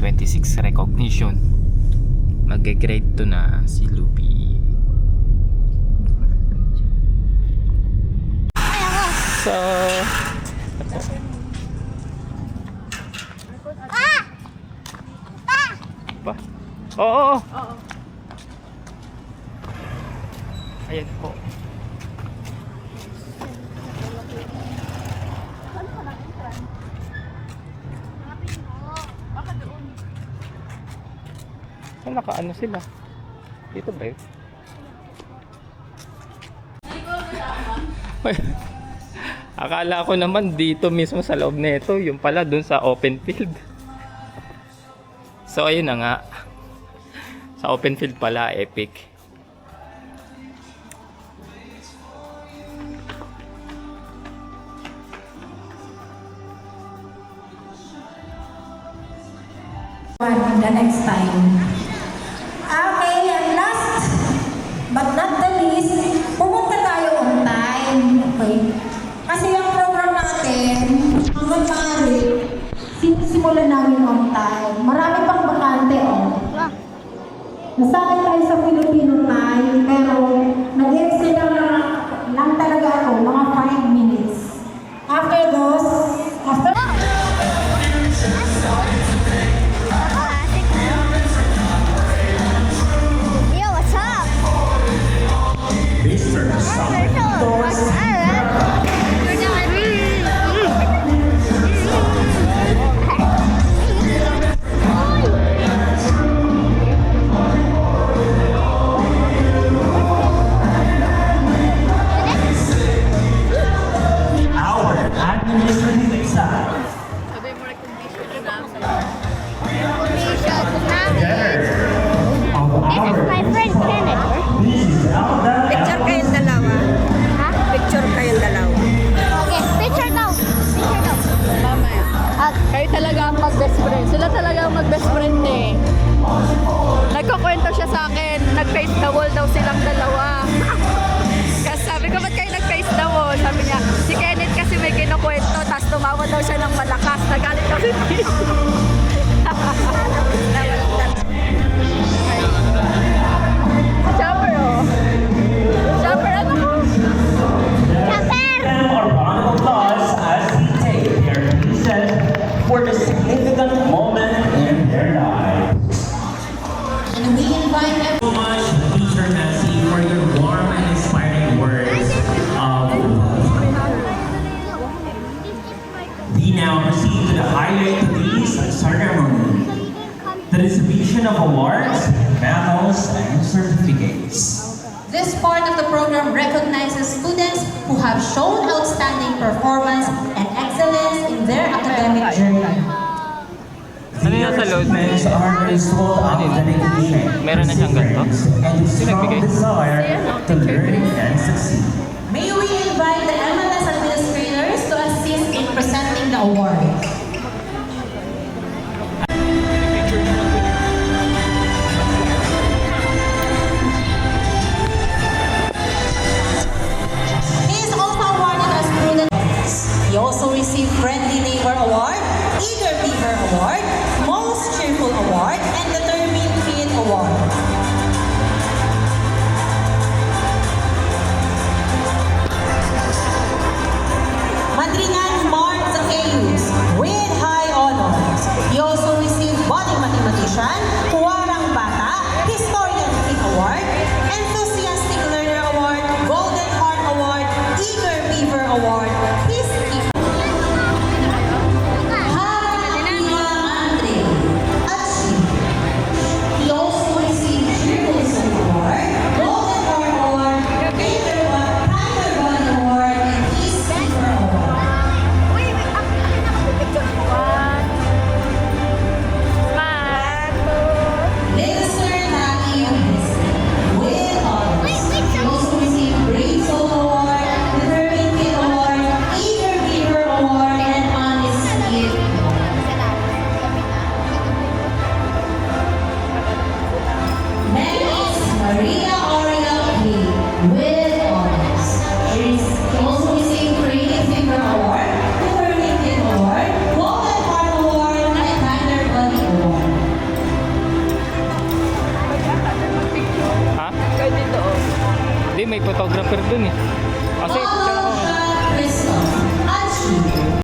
2026 recognition. Mag-grade 2 na si Lupi. So pa. Oo. Ayan po. Saan naka-ano sila? Dito ba yun? Akala ko naman dito mismo sa loob nito, yung pala dun sa open field. So ayun na nga. Sa open field pala, epic. The next time. Okay, and last but not the least, pumunta tayo on time. Okay? Kasi yung program natin, hanggang maaari, sinisimulan namin on time. Marami pang bakante, Nasanay tayo sa Filipino time, pero nag-extend lang talaga ako, mga 5 minutes. After those, kayo talaga ang mag-best friend. Sila talaga ang mag-best friend eh. Nagkukwento siya sa akin, nag-face the wall daw silang dalawa. Kasi sabi ko, ba't kayo nag-face the wall? Sabi niya, si Kenneth kasi may kinukwento, tapos tumawa daw siya ng malakas. Nagalit daw si Chopper oh. Chopper ano mo? Chopper! A round of applause as we take their pieces for the significant moment in their lives. and we invite everyone. So much, Teacher Nancy, for your warm and inspiring words of love. We now proceed to the highlight of today's ceremony, the distribution of awards, medals, and certificates. This part of the program recognizes students who have shown outstanding performance and excellence in their academic journey. Ano yung sa load? These are a result of dedication, Meron na siyang ganito? and strong nagbigay? desire to learn and succeed. May we invite the MLS administrators to assist in presenting the award. He is also awarded as Prudent. He also received Friendly Neighbor Award, Eager Beaver Award, Most Cheerful Award, and the Determined Kid Award. Madrigal Mark Zacchaeus, may photographer dun eh. Kasi